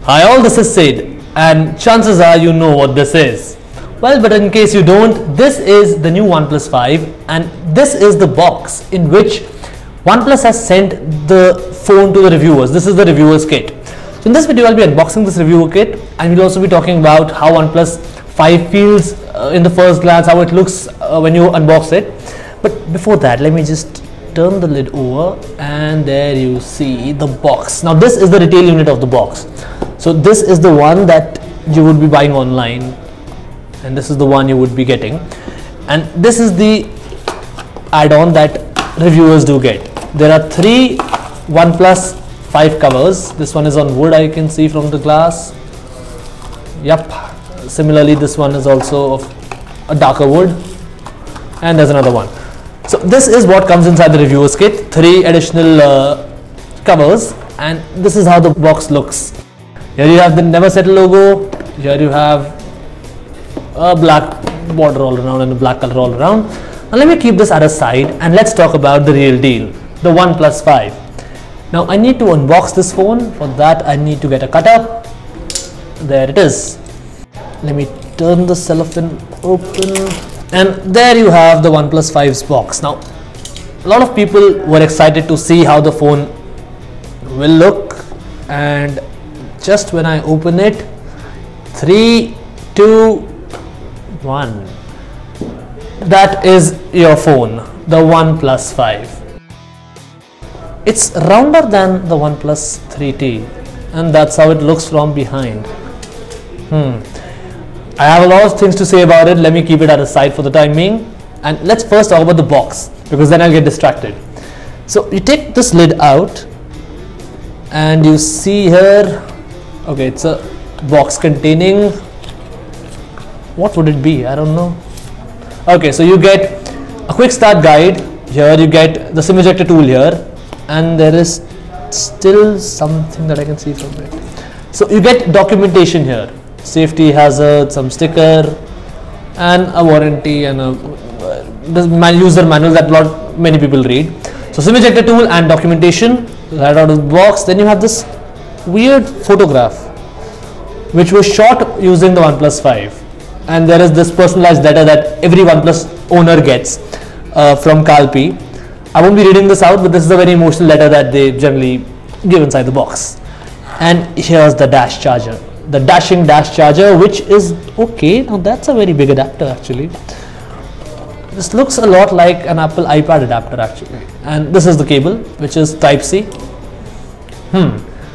Hi all, this is Sid, and chances are you know what this is. Well, but in case you don't, this is the new OnePlus 5 and this is the box in which OnePlus has sent the phone to the reviewers. This is the reviewers kit. So in this video I'll be unboxing this reviewer kit, and we'll also be talking about how OnePlus 5 feels in the first glance, how it looks when you unbox it. But before that, let me just turn the lid over, and there you see the box. Now this is the retail unit of the box. So this is the one that you would be buying online, and this is the one you would be getting, and this is the add-on that reviewers do get. There are 3 OnePlus 5 covers. This one is on wood, I can see from the glass. Yep. Similarly, this one is also of a darker wood, and there's another one. So this is what comes inside the reviewers kit. 3 additional covers, and this is how the box looks. Here you have the Never Settle logo. Here you have a black border all around and a black color all around. Now let me keep this at a side and let's talk about the real deal, the OnePlus 5. Now I need to unbox this phone. For that I need to get a cutter. There it is. Let me turn the cellophane open, and there you have the OnePlus 5's box. Now a lot of people were excited to see how the phone will look, and just when I open it, 3, 2, 1, that is your phone, the OnePlus 5. It's rounder than the OnePlus 3T, and that's how it looks from behind. I have a lot of things to say about it. Let me keep it at a side for the time being, and let's first talk about the box, because then I'll get distracted. So you take this lid out, and you see here, okay, it's a box containing, what would it be? I don't know. Okay, so you get a quick start guide. Here you get the SIM-ejector tool here, and there is still something that I can see from it. So you get documentation here, safety hazard, some sticker, and a warranty, and a user manual that many people read. So SIM-ejector tool and documentation right out of the box. Then you have this weird photograph which was shot using the OnePlus 5, and there is this personalized letter that every OnePlus owner gets from Kalpi. I won't be reading this out, but this is a very emotional letter that they generally give inside the box. And here's the dash charger, the dashing dash charger, which is okay. Now that's a very big adapter actually. This looks a lot like an Apple iPad adapter actually, and this is the cable, which is Type-C.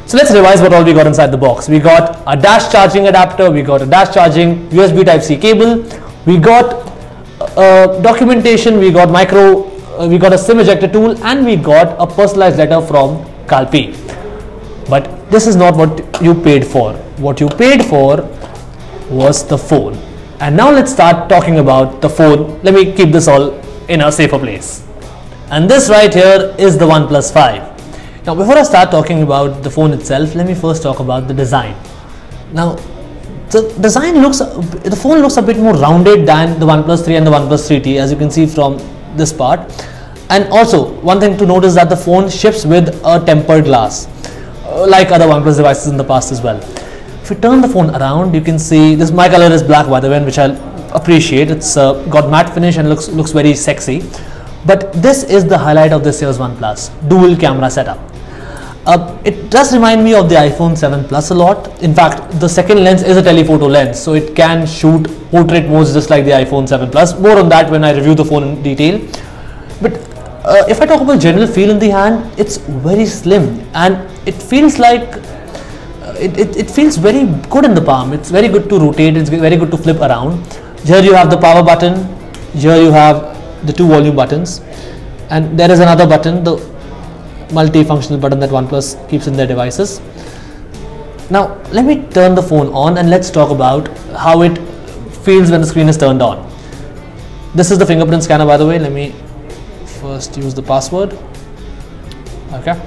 So let's revise what all we got inside the box. We got a dash charging adapter, we got a dash charging USB Type-C cable, we got documentation, we got we got a SIM ejector tool, and we got a personalized letter from Kalpi. But this is not what you paid for. What you paid for was the phone. And now let's start talking about the phone. Let me keep this all in a safer place. And this right here is the OnePlus 5. Now before I start talking about the phone itself, let me first talk about the design. Now the design the phone looks a bit more rounded than the OnePlus 3 and the OnePlus 3T, as you can see from this part. And also one thing to note is that the phone ships with a tempered glass, like other OnePlus devices in the past as well. If you turn the phone around, you can see this. My color is black by the way, which I'll appreciate. It's got matte finish and looks very sexy. But this is the highlight of this year's OnePlus dual camera setup. It does remind me of the iPhone 7 Plus a lot. In fact, the second lens is a telephoto lens, so it can shoot portrait modes just like the iPhone 7 Plus. More on that when I review the phone in detail. But if I talk about general feel in the hand, it's very slim, and it feels like it feels very good in the palm. It's very good to rotate, it's very good to flip around. Here you have the power button, here you have the 2 volume buttons, and there is another button, the multi-functional button that OnePlus keeps in their devices. Now let me turn the phone on, and let's talk about how it feels when the screen is turned on. This is the fingerprint scanner, by the way. Let me first use the password. Okay,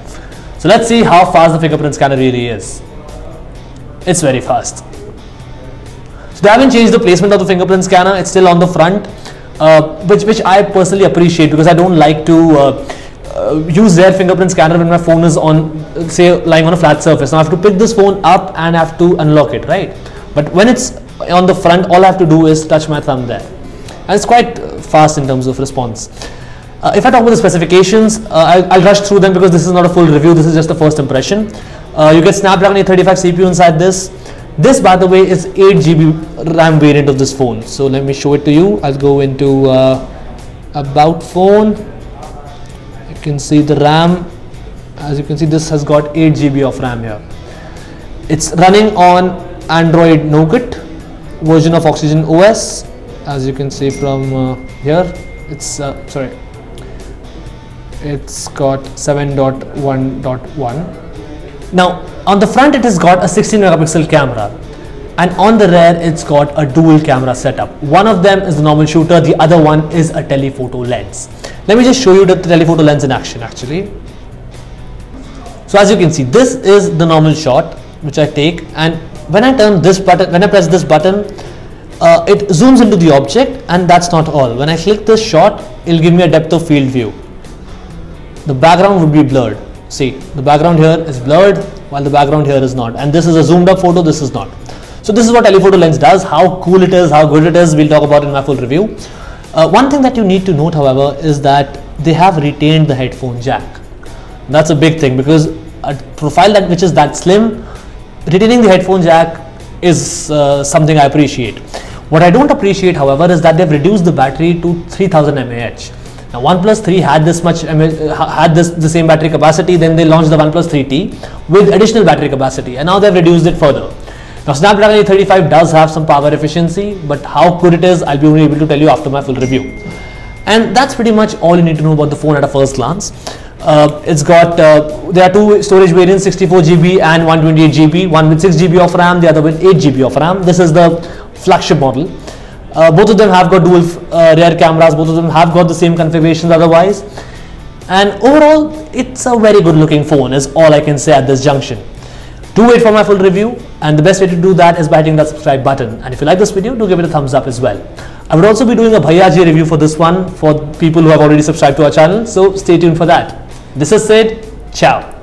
so let's see how fast the fingerprint scanner really is. It's very fast. So they haven't changed the placement of the fingerprint scanner. It's still on the front, which I personally appreciate, because I don't like to use their fingerprint scanner when my phone is on, say, lying on a flat surface. Now I have to pick this phone up and I have to unlock it, right? But when it's on the front, all I have to do is touch my thumb there, and it's quite fast in terms of response. If I talk about the specifications, I'll rush through them because this is not a full review, this is just the first impression. You get Snapdragon 835 CPU inside this. This, by the way, is 8GB RAM variant of this phone. So let me show it to you. I'll go into about phone. You can see the RAM. As you can see, this has got 8GB of RAM here. It's running on Android Nougat version of Oxygen OS. As you can see from here, it's it's got 7.1.1. Now on the front it has got a 16 megapixel camera, and on the rear it's got a dual camera setup. One of them is the normal shooter, the other one is a telephoto lens. Let me just show you the telephoto lens in action actually. So as you can see, this is the normal shot which I take, and when I turn this button, when I press this button, it zooms into the object, and that's not all. When I click this shot, it'll give me a depth of field view. The background would be blurred. See, the background here is blurred while the background here is not, and this is a zoomed up photo, this is not. So this is what telephoto lens does. How cool it is, how good it is, we'll talk about in my full review. One thing that you need to note, however, is that they have retained the headphone jack. That's a big thing, because a profile which is that slim, retaining the headphone jack is something I appreciate. What I don't appreciate, however, is that they've reduced the battery to 3000 mAh. Now OnePlus 3 had the same battery capacity, then they launched the OnePlus 3T with additional battery capacity, and now they've reduced it further. Now Snapdragon 835 does have some power efficiency, but how good it is, I'll be only able to tell you after my full review. And that's pretty much all you need to know about the phone at a first glance. It's got, there are two storage variants, 64GB and 128GB, one with 6GB of RAM, the other with 8GB of RAM. This is the flagship model. Both of them have got dual rear cameras, both of them have got the same configurations otherwise. And overall, it's a very good looking phone is all I can say at this junction. Do wait for my full review, and the best way to do that is by hitting that subscribe button. And if you like this video, do give it a thumbs up as well. I would also be doing a Bhaiyaji review for this one for people who have already subscribed to our channel, so stay tuned for that. This is Sid, ciao.